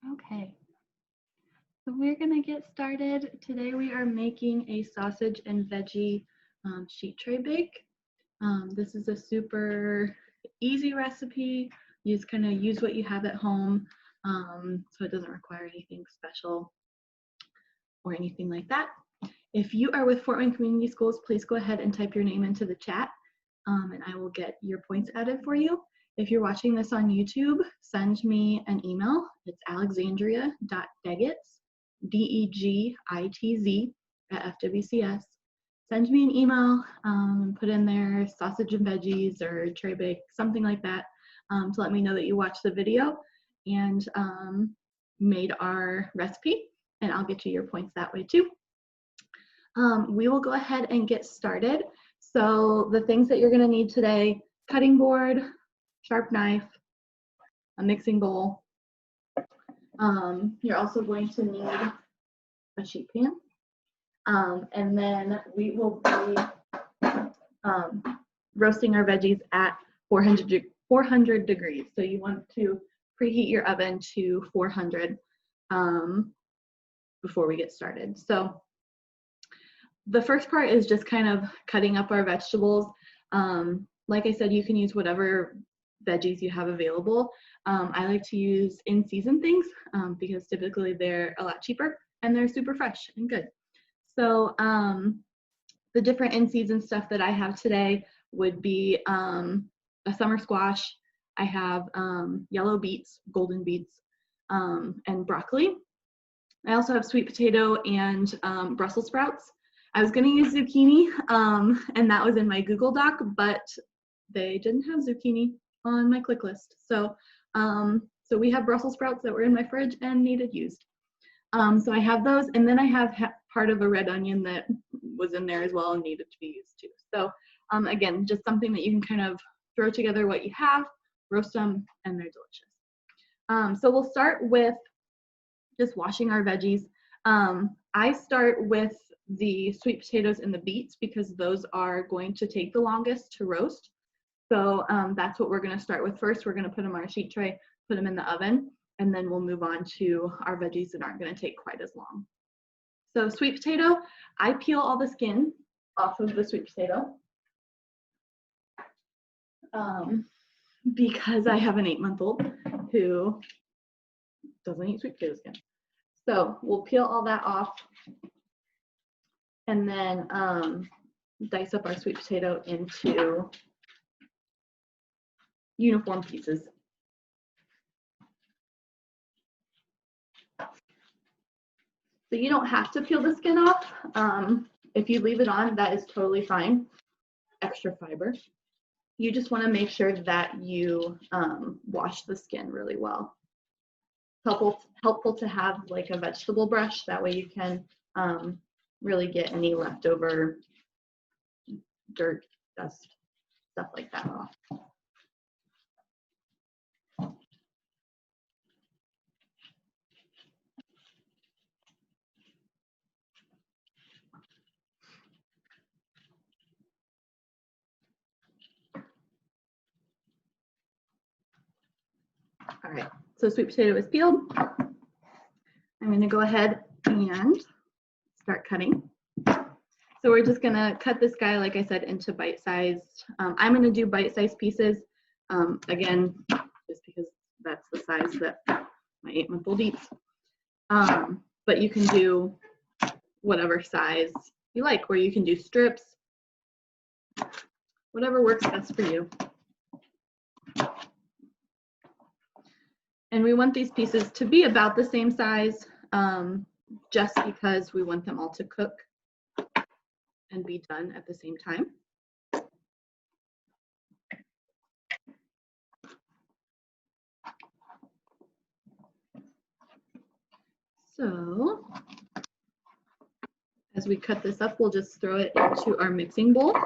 Okay, so we're gonna get started. Today we are making a sausage and veggie sheet tray bake. This is a super easy recipe. You just kind of use what you have at home, so it doesn't require anything special or anything like that. If you are with Fort Wayne Community Schools, please go ahead and type your name into the chat, and I will get your points added for you. If you're watching this on YouTube, send me an email. It's alexandria.degitz, DEGITZ @FWCS. Send me an email, put in there sausage and veggies or tray bake, something like that, to let me know that you watched the video and made our recipe, and I'll get you your points that way too. We will go ahead and get started. So the things that you're gonna need today: cutting board, sharp knife, a mixing bowl. You're also going to need a sheet pan. And then we will be roasting our veggies at 400 degrees. So you want to preheat your oven to 400 before we get started. So the first part is just kind of cutting up our vegetables. Like I said, you can use whatever veggies you have available. I like to use in-season things because typically they're a lot cheaper and they're super fresh and good. So the different in-season stuff that I have today would be a summer squash. I have yellow beets, golden beets, and broccoli. I also have sweet potato and Brussels sprouts. I was gonna use zucchini, and that was in my Google Doc, but they didn't have zucchini on my click list. So, so we have Brussels sprouts that were in my fridge and needed used. So I have those, and then I have part of a red onion that was in there as well and needed to be used too. So again, just something that you can kind of throw together what you have, roast them, and they're delicious. So we'll start with just washing our veggies. I start with the sweet potatoes and the beets because those are going to take the longest to roast. So that's what we're going to start with first. We're going to put them on a sheet tray, put them in the oven, and then we'll move on to our veggies that aren't going to take quite as long. So sweet potato, I peel all the skin off of the sweet potato because I have an 8-month-old who doesn't eat sweet potato skin. So we'll peel all that off and then dice up our sweet potato into uniform pieces. So you don't have to peel the skin off. If you leave it on, that is totally fine. Extra fiber. You just want to make sure that you wash the skin really well. Helpful to have like a vegetable brush. That way you can really get any leftover dirt, dust, stuff like that off. All right, so sweet potato is peeled. I'm going to go ahead and start cutting. So we're just going to cut this guy, like I said, into bite-sized. I'm going to do bite-sized pieces, again, just because that's the size that my 8-month-old eats. But you can do whatever size you like, or you can do strips, whatever works best for you. And we want these pieces to be about the same size, just because we want them all to cook and be done at the same time. So as we cut this up, we'll just throw it into our mixing bowl.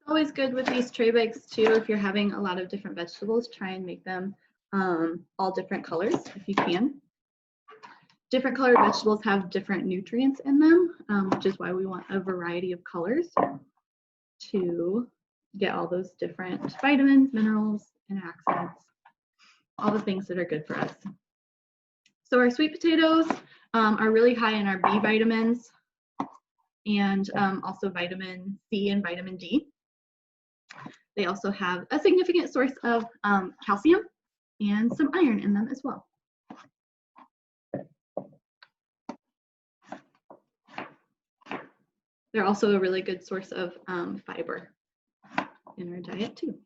Always good with these tray bags too, if you're having a lot of different vegetables, try and make them all different colors if you can. Different colored vegetables have different nutrients in them, which is why we want a variety of colors to get all those different vitamins, minerals, antioxidants, all the things that are good for us. So our sweet potatoes are really high in our B vitamins and also vitamin C and vitamin D. They also have a significant source of calcium and some iron in them as well. They're also a really good source of fiber in our diet too.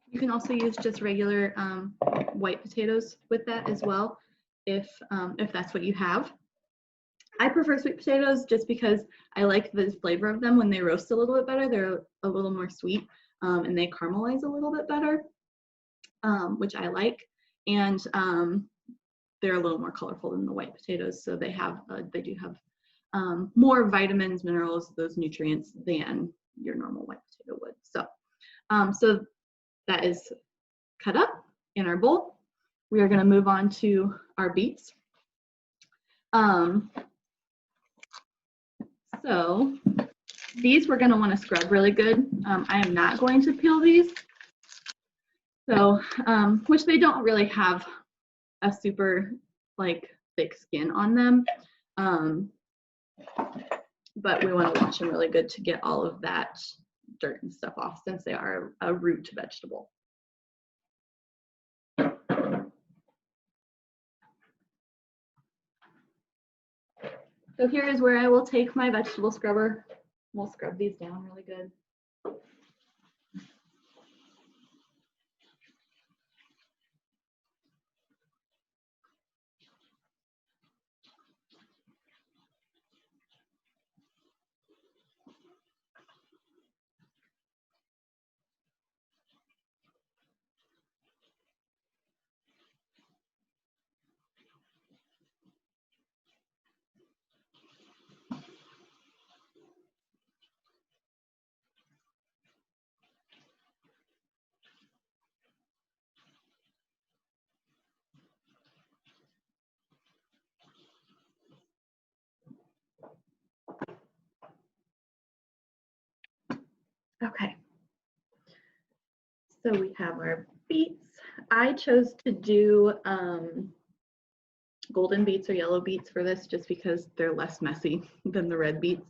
You can also use just regular white potatoes with that as well, if that's what you have. I prefer sweet potatoes just because I like the flavor of them when they roast a little bit better. They're a little more sweet and they caramelize a little bit better, which I like. And they're a little more colorful than the white potatoes, so they do have more vitamins, minerals, those nutrients than your normal white potato would. So that is cut up in our bowl. We are going to move on to our beets. So these we're going to want to scrub really good. I am not going to peel these. So, which they don't really have a super like thick skin on them. But we want to wash them really good to get all of that dirt and stuff off since they are a root vegetable. So here is where I will take my vegetable scrubber. We'll scrub these down really good. Okay, so we have our beets. I chose to do golden beets or yellow beets for this just because they're less messy than the red beets.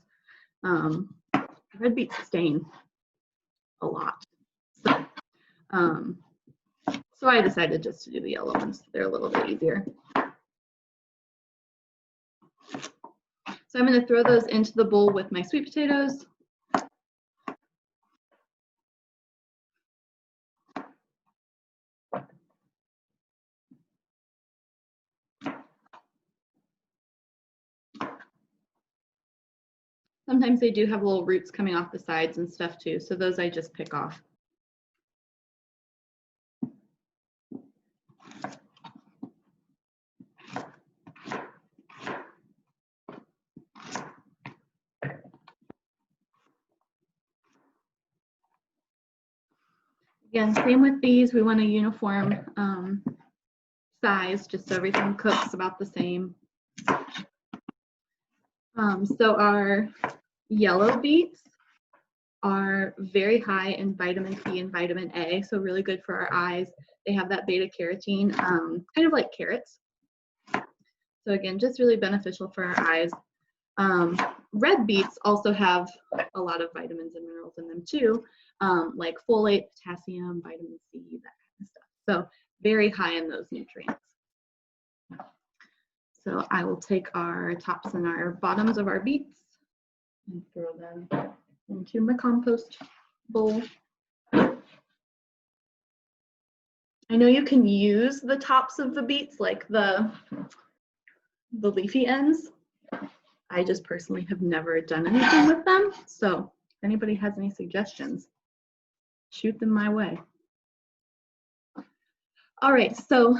Red beets stain a lot. So I decided just to do the yellow ones. They're a little bit easier. So I'm going to throw those into the bowl with my sweet potatoes. Sometimes they do have little roots coming off the sides and stuff too, so those I just pick off. Again, same with these, we want a uniform size just so everything cooks about the same. So our yellow beets are very high in vitamin C and vitamin A, so really good for our eyes. They have that beta carotene, kind of like carrots. So again, just really beneficial for our eyes. Red beets also have a lot of vitamins and minerals in them too, like folate, potassium, vitamin C, that kind of stuff. So very high in those nutrients. So I will take our tops and our bottoms of our beets and throw them into my compost bowl. I know you can use the tops of the beets, like the leafy ends. I just personally have never done anything with them. So if anybody has any suggestions, shoot them my way. All right, so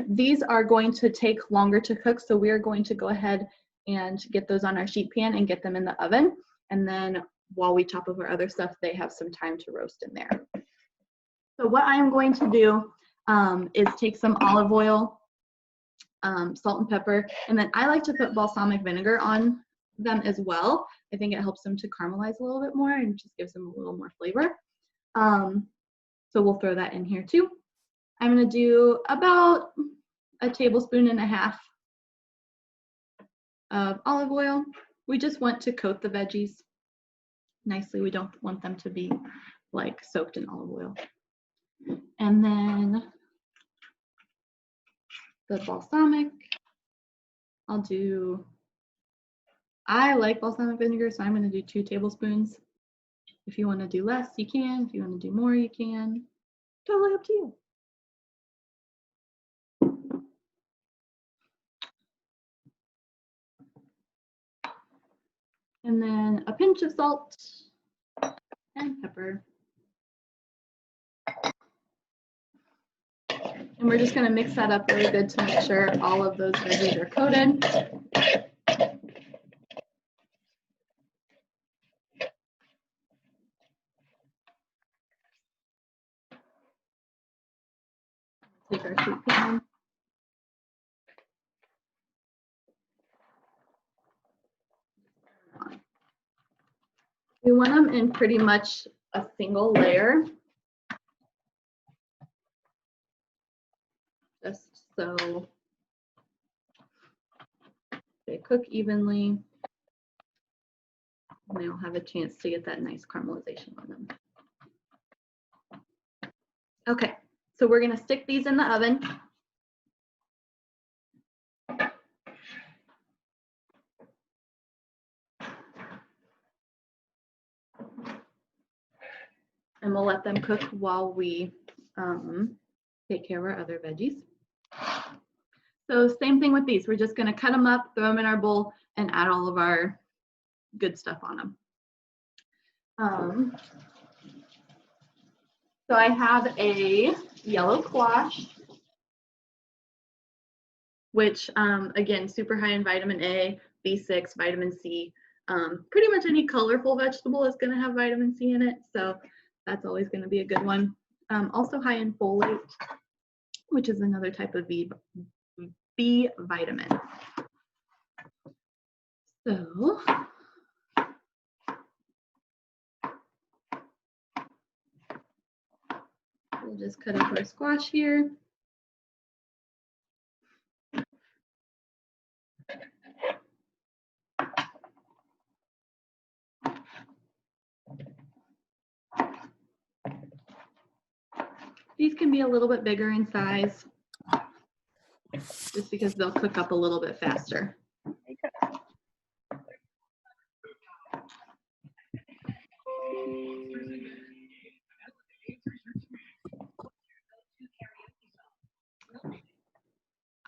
these are going to take longer to cook, so we are going to go ahead and get those on our sheet pan and get them in the oven. And then while we chop up our other stuff, they have some time to roast in there. So what I am going to do is take some olive oil, salt and pepper, and then I like to put balsamic vinegar on them as well. I think it helps them to caramelize a little bit more and just gives them a little more flavor. So we'll throw that in here too. I'm going to do about a tablespoon and a half of olive oil. We just want to coat the veggies nicely. We don't want them to be like soaked in olive oil. And then the balsamic, I like balsamic vinegar, so I'm going to do 2 tablespoons. If you want to do less, you can. If you want to do more, you can. Totally up to you. And then a pinch of salt and pepper. And we're just going to mix that up really good to make sure all of those veggies are coated. Take our sheet pan. We want them in pretty much a single layer, just so they cook evenly and they'll have a chance to get that nice caramelization on them. Okay, so we're going to stick these in the oven. And we'll let them cook while we take care of our other veggies. So same thing with these. We're just going to cut them up, throw them in our bowl, and add all of our good stuff on them. So I have a yellow squash, which again, super high in vitamin A, B6, vitamin C. Pretty much any colorful vegetable is going to have vitamin C in it, so that's always going to be a good one. Also high in folate, which is another type of B vitamin. So we'll just cut up our squash here. These can be a little bit bigger in size, just because they'll cook up a little bit faster.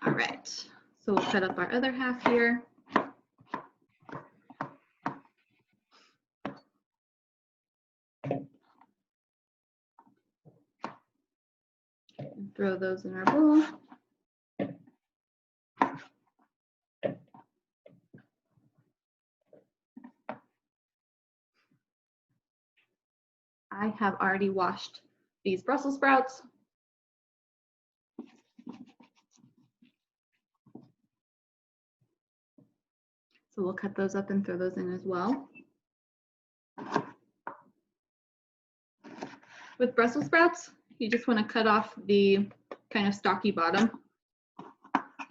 All right, so we'll cut up our other half here. And throw those in our bowl. I have already washed these Brussels sprouts. So we'll cut those up and throw those in as well. With Brussels sprouts, you just want to cut off the kind of stocky bottom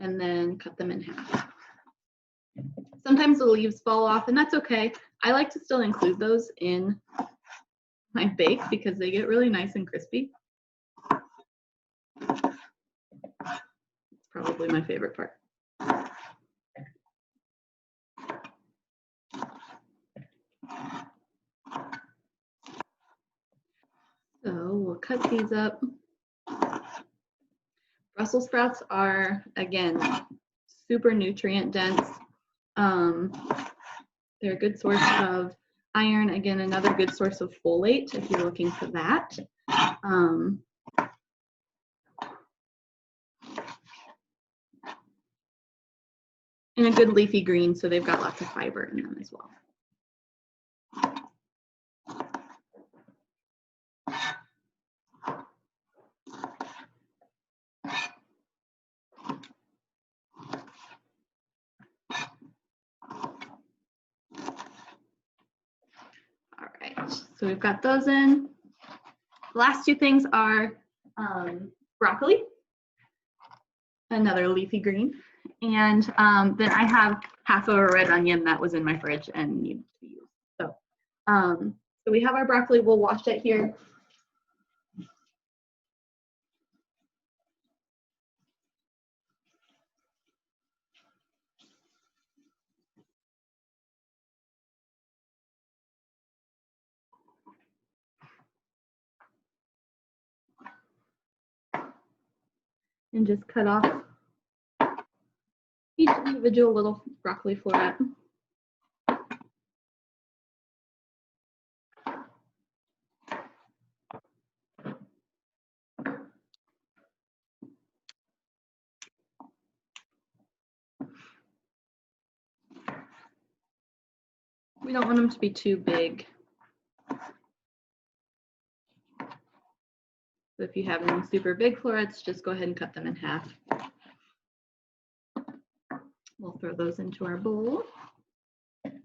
and then cut them in half. Sometimes the leaves fall off, and that's okay. I like to still include those in my bake because they get really nice and crispy. It's probably my favorite part. So we'll cut these up. Brussels sprouts are, again, super nutrient dense. They're a good source of iron. Again, another good source of folate if you're looking for that. and a good leafy green, so they've got lots of fiber in them as well. All right, so we've got those in. The last two things are broccoli, another leafy green, and then I have half of a red onion that was in my fridge and needs to be used. So we have our broccoli. We'll wash it here. And just cut off each individual little broccoli floret. We don't want them to be too big. So if you have any super big florets, just go ahead and cut them in half. We'll throw those into our bowl. And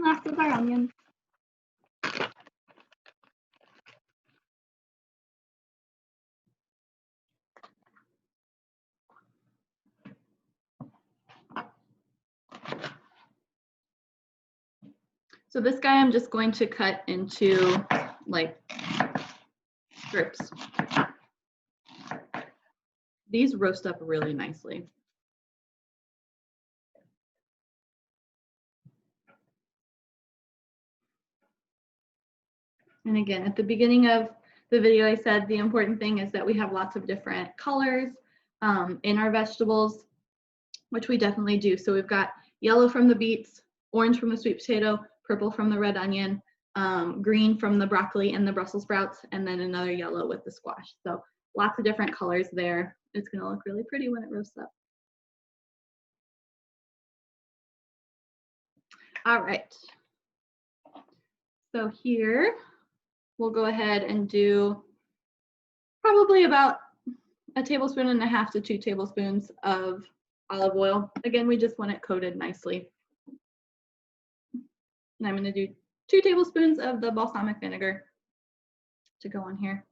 last is our onions. So this guy I'm just going to cut into like strips. These roast up really nicely. And again, at the beginning of the video, I said the important thing is that we have lots of different colors in our vegetables, which we definitely do. So we've got yellow from the beets, orange from the sweet potato, purple from the red onion, green from the broccoli and the Brussels sprouts, and then another yellow with the squash. So lots of different colors there. It's gonna look really pretty when it roasts up. All right. So here, we'll go ahead and do probably about 1.5 tablespoons to 2 tablespoons of olive oil. Again, we just want it coated nicely. And I'm going to do 2 tablespoons of the balsamic vinegar to go on here.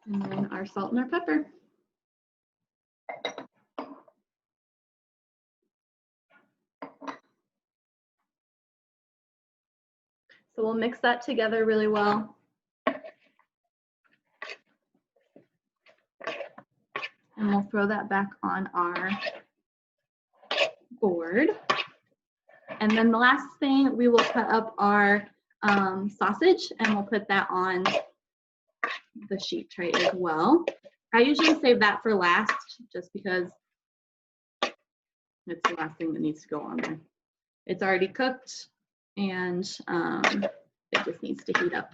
And then our salt and our pepper. So we'll mix that together really well. And we'll throw that back on our board. And then the last thing, we will cut up our sausage and we'll put that on the sheet tray as well. I usually save that for last just because it's the last thing that needs to go on there. It's already cooked and it just needs to heat up.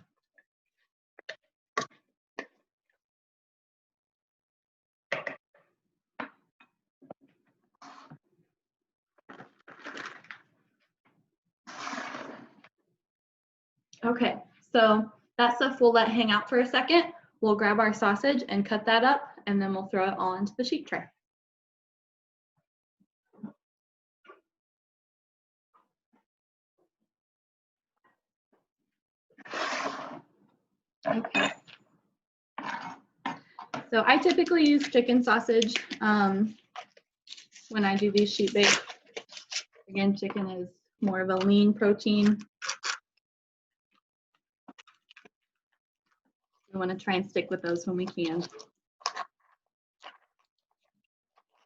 Okay, so that stuff will let hang out for a second. We'll grab our sausage and cut that up, and then we'll throw it all into the sheet tray. Okay. So I typically use chicken sausage when I do these sheet bakes. Again, chicken is more of a lean protein. We want to try and stick with those when we can.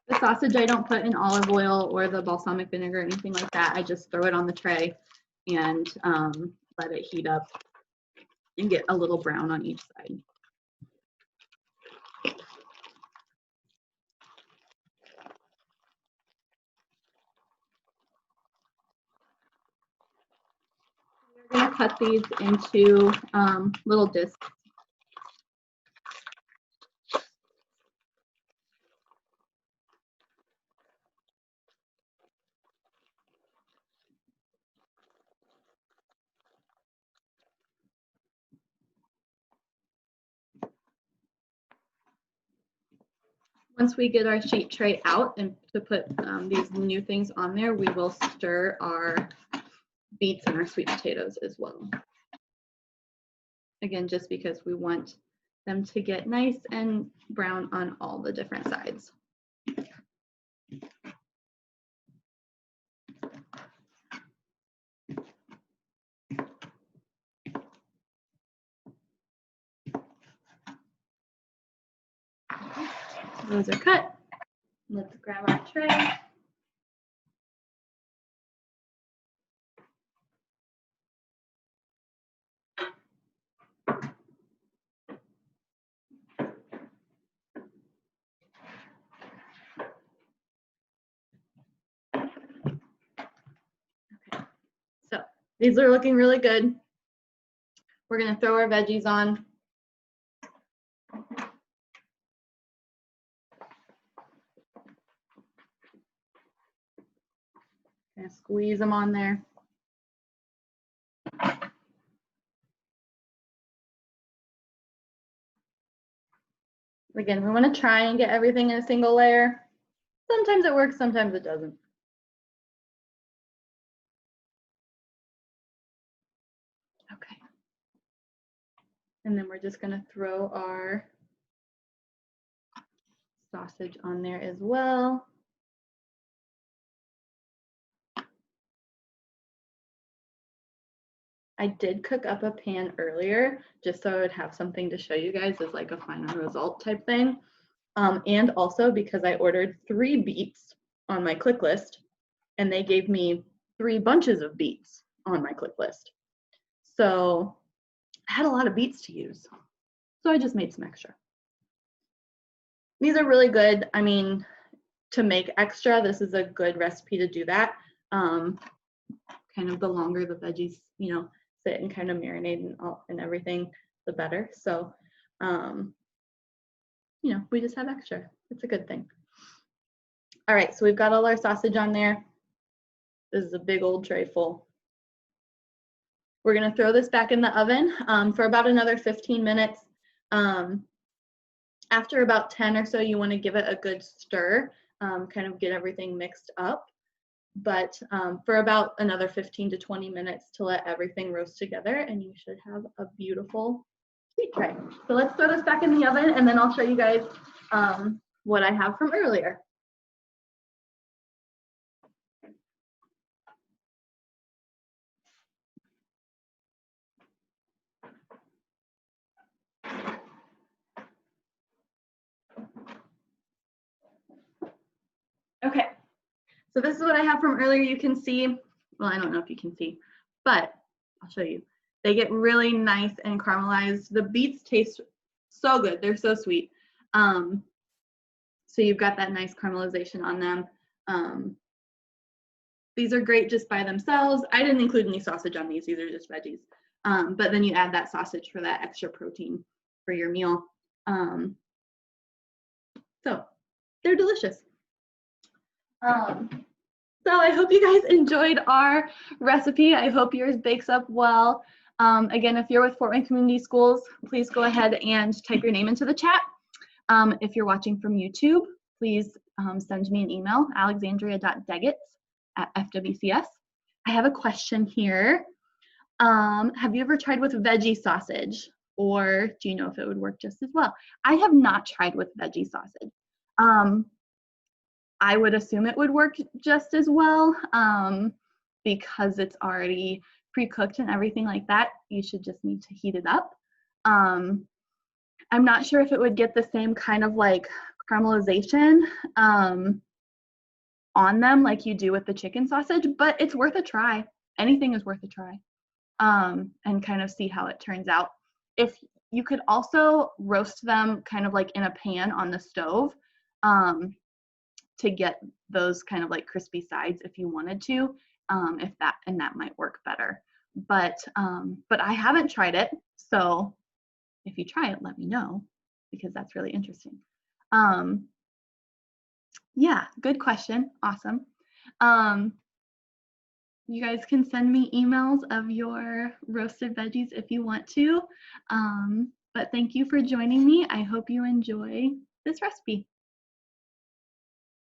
The sausage I don't put in olive oil or the balsamic vinegar or anything like that. I just throw it on the tray and let it heat up and get a little brown on each side. We're going to cut these into little discs. Once we get our sheet tray out and to put these new things on there, we will stir our beets and our sweet potatoes as well. Again, just because we want them to get nice and brown on all the different sides. Those are cut. Let's grab our tray. Okay, so these are looking really good. We're gonna throw our veggies on. Gonna squeeze them on there. Again, we want to try and get everything in a single layer. Sometimes it works, sometimes it doesn't. Okay. And then we're just going to throw our sausage on there as well. I did cook up a pan earlier just so I would have something to show you guys as like a final result type thing. And also because I ordered 3 beets on my click list and they gave me 3 bunches of beets on my click list. So I had a lot of beets to use. So I just made some extra. These are really good. I mean, to make extra, this is a good recipe to do that. Kind of the longer the veggies, you know, sit and kind of marinate and everything, the better. So, you know, we just have extra. It's a good thing. All right, so we've got all our sausage on there. This is a big old tray full. We're gonna throw this back in the oven for about another 15 minutes. After about 10 or so, you wanna give it a good stir, kind of get everything mixed up. But for about another 15 to 20 minutes to let everything roast together, and you should have a beautiful sweet tray. So let's throw this back in the oven and then I'll show you guys what I have from earlier. Okay, so this is what I have from earlier. You can see, well, I don't know if you can see, but I'll show you. They get really nice and caramelized. The beets taste so good. They're so sweet. So you've got that nice caramelization on them. These are great just by themselves. I didn't include any sausage on these. These are just veggies. But then you add that sausage for that extra protein for your meal. So they're delicious. So I hope you guys enjoyed our recipe. I hope yours bakes up well. Again, if you're with Fort Wayne Community Schools, please go ahead and type your name into the chat. If you're watching from YouTube, please send me an email, alexandria.deggets@fwcs. I have a question here. Have you ever tried with veggie sausage, or do you know if it would work just as well? I have not tried with veggie sausage. I would assume it would work just as well because it's already pre-cooked and everything like that. You should just need to heat it up. I'm not sure if it would get the same kind of like caramelization on them like you do with the chicken sausage, but it's worth a try. Anything is worth a try, and kind of see how it turns out. If you could also roast them kind of like in a pan on the stove to get those kind of like crispy sides if you wanted to, that might work better. but I haven't tried it. So if you try it, let me know, because that's really interesting. Yeah, good question. Awesome. You guys can send me emails of your roasted veggies if you want to. But thank you for joining me. I hope you enjoy this recipe.